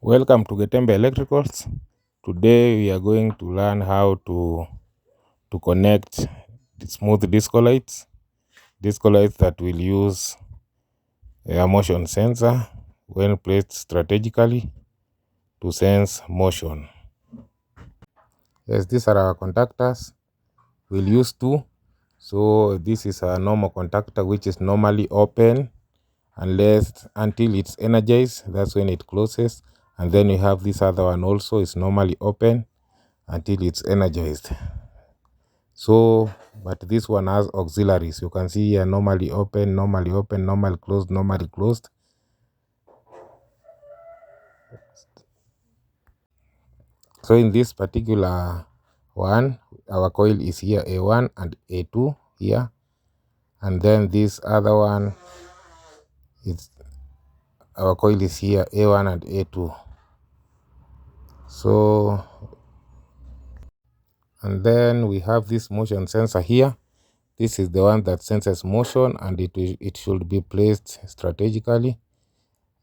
Welcome to Getembe Electricals. Today we are going to learn how to connect the smooth disco lights that will use a motion sensor when placed strategically to sense motion. Yes, these are our contactors. We'll use two. So this is a normal contactor which is normally open until it's energized. That's when it closes. And then we have this other one also is normally open until it's energized. So, but this one has auxiliaries. You can see here normally open, normally closed, normally closed. So in this particular one, our coil is here A1 and A2 here. And then this other one, our coil is here A1 and A2. So, and then we have this motion sensor here. This is the one that senses motion, and it should be placed strategically.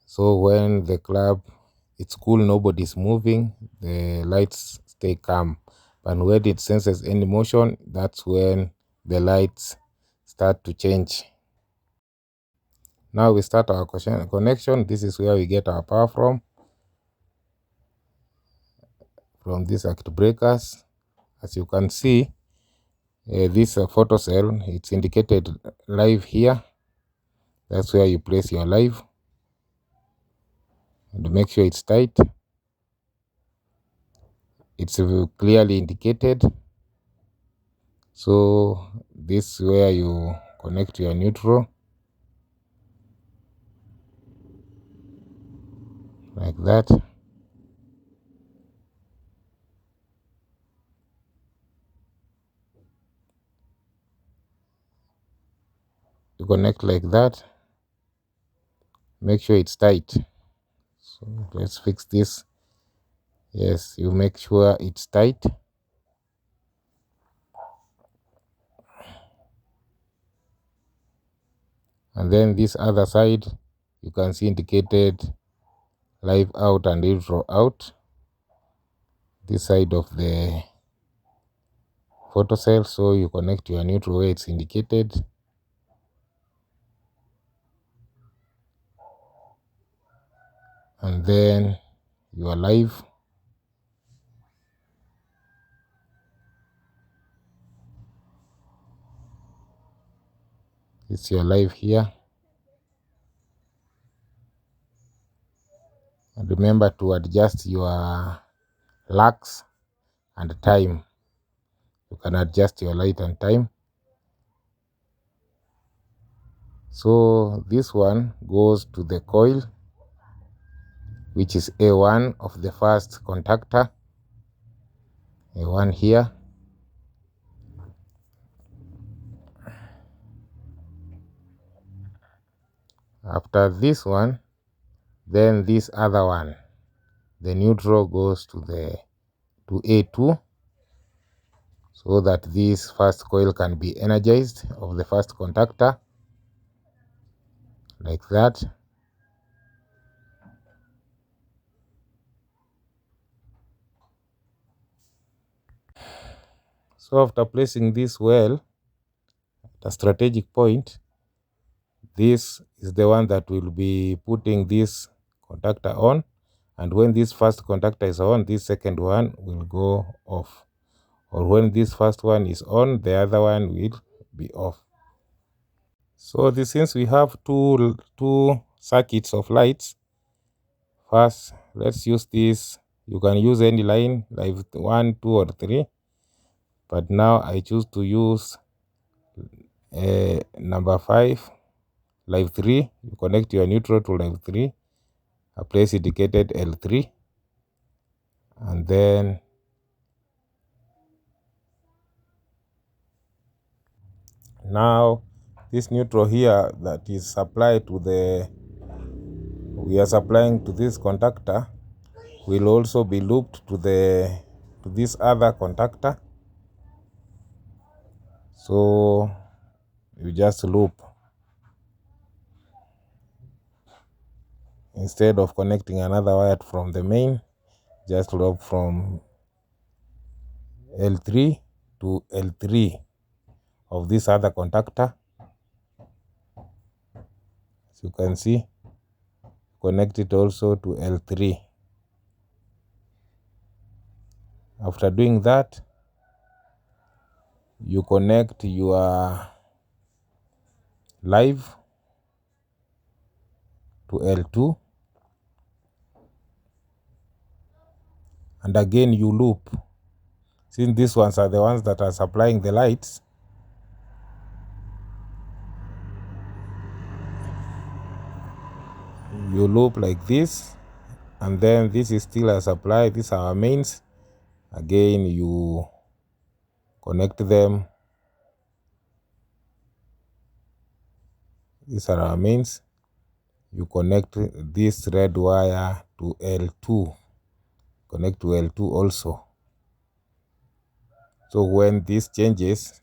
So when the club, it's cool, nobody's moving, the lights stay calm. But when it senses any motion, that's when the lights start to change. Now we start our connection. This is where we get our power from these circuit breakers. As you can see, this photo cell, it's indicated live here. That's where you place your live. And make sure it's tight. It's clearly indicated. So this is where you connect your neutral, like that. You connect like that. Make sure it's tight. So let's fix this. Yes, you make sure it's tight. And then this other side, you can see indicated live out and neutral out. This side of the photocell, so you connect your neutral where it's indicated. And then you are live. It's your live here. And remember to adjust your lux and time. You can adjust your light and time. So this one goes to the coil, which is A1 of the first contactor. A1 here. After this one, then this other one, the neutral goes to A2, so that this first coil can be energized of the first contactor, like that. So after placing this well at a strategic point, this is the one that will be putting this contactor on, and when this first contactor is on, this second one will go off, or when this first one is on, the other one will be off. So since we have two circuits of lights, first let's use this. You can use any line, like 1, 2, or 3, but now I choose to use number 5, live 3. You connect your neutral to live 3, a place indicated L3, and then now this neutral here that is supplied to we are supplying to this contactor will also be looped to this other contactor. So you just loop. Instead of connecting another wire from the main, just loop from L3 to L3 of this other contactor. As you can see, connect it also to L3. After doing that, you connect your live to L2, and again you loop. Since these ones are the ones that are supplying the lights, you loop like this, and then this is still a supply. These are our mains. Again, you connect them. These are our mains. You connect this red wire to L2. Connect to L2 also. So when this changes,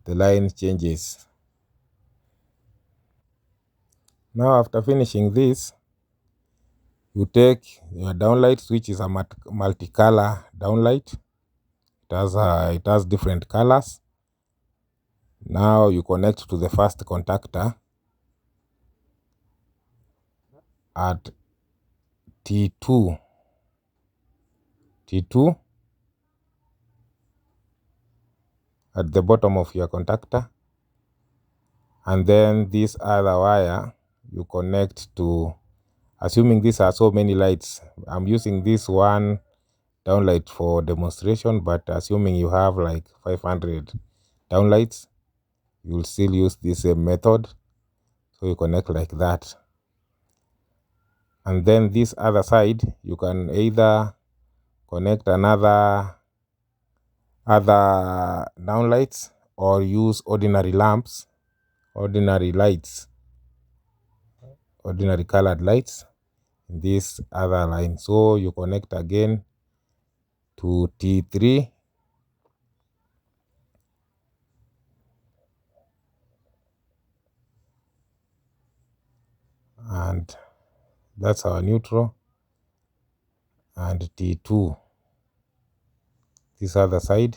the line changes. Now after finishing this, you take your downlight switch. Is a multicolor downlight. It has different colors. Now you connect to the first contactor at T2. T2 at the bottom of your contactor, and then this other wire you connect to, assuming these are so many lights. I'm using this one downlight for demonstration, but assuming you have like 500 downlights, you'll still use this same method. So you connect like that, and then this other side you can either connect other downlights or use ordinary lamps, ordinary lights, ordinary colored lights in this other line. So you connect again to T3, and that's our neutral, and T2 this other side.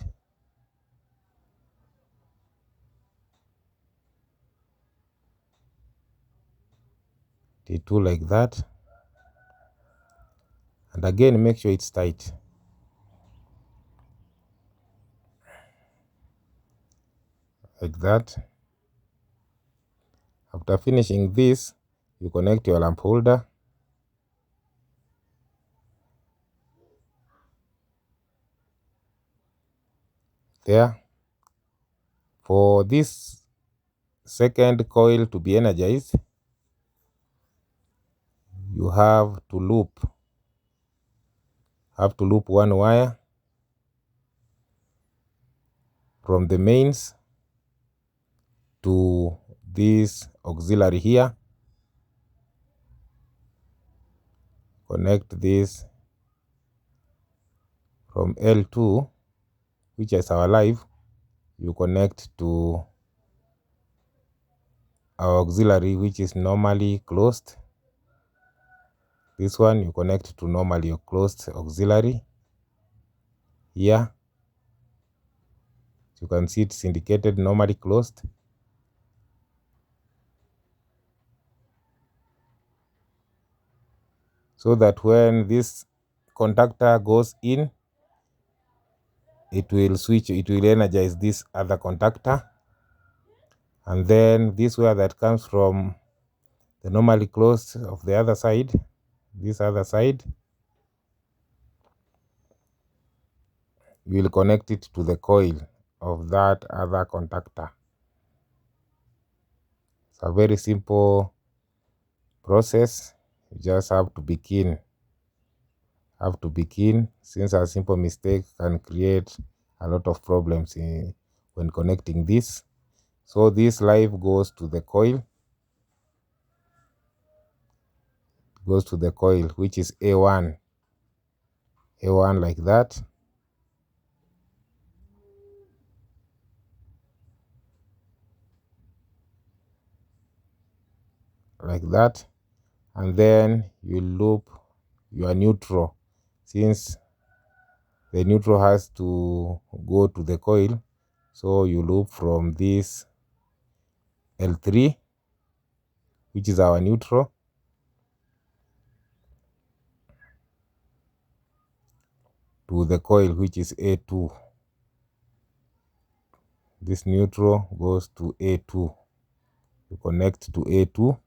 T2 like that, and again make sure it's tight like that. After finishing this, you connect your lamp holder there. For this second coil to be energized, you have to loop one wire from the mains to this auxiliary here. Connect this from L2, which is our live. You connect to our auxiliary, which is normally closed. This one you connect to normally closed auxiliary here. You can see it's indicated normally closed. So that when this contactor goes in, it will energize this other contactor, and then this wire that comes from the normally closed of the other side, this other side, you will connect it to the coil of that other contactor. It's a very simple process. You just have to be keen. Since a simple mistake can create a lot of problems when connecting this. So this live goes to the coil, which is A1 like that, and then you loop your neutral. Since the neutral has to go to the coil, so you loop from this L3, which is our neutral, to the coil, which is A2. This neutral goes to A2. You connect to A2.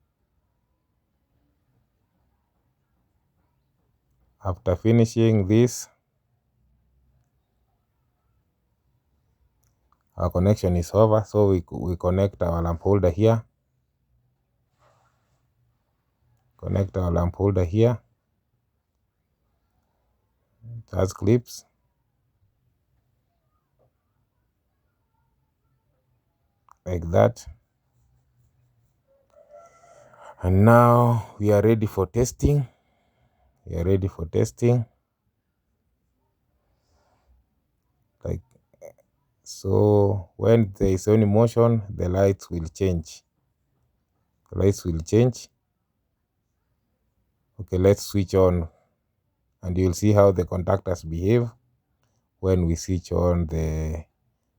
After finishing this, our connection is over, so we connect our lamp holder here. Connect our lamp holder here. It has clips. Like that. And now we are ready for testing. We are ready for testing. Like so, when there is any motion, the lights will change. The lights will change. Okay, let's switch on, and you'll see how the contactors behave when we switch on the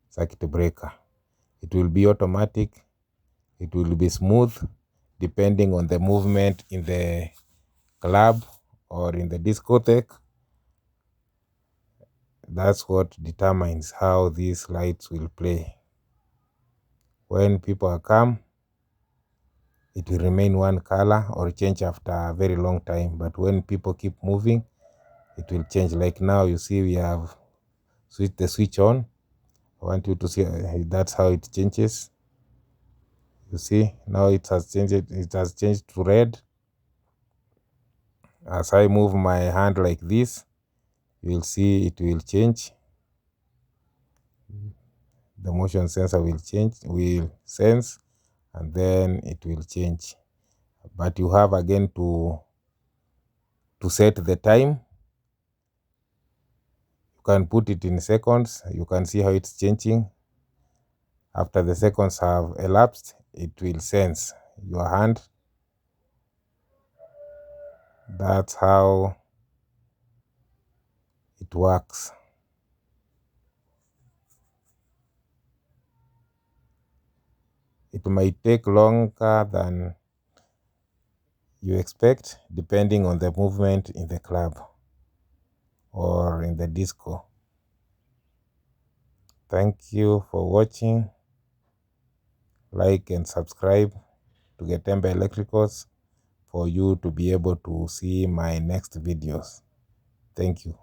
circuit breaker. It will be automatic. It will be smooth, depending on the movement in the club or in the discotheque. That's what determines how these lights will play. When people are calm, it will remain one color or change after a very long time. But when people keep moving, it will change. Like now, you see we have switched the switch on. I want you to see that's how it changes. You see now it has changed. It has changed to red. As I move my hand like this, you will see it will change. The motion sensor will sense, and then it will change. But you have again to set the time. You can put it in seconds. You can see how it's changing. After the seconds have elapsed, it will sense your hand. That's how it works. It might take longer than you expect, depending on the movement in the club or in the disco. Thank you for watching. Like and subscribe to Getembe Electricals for you to be able to see my next videos. Thank you.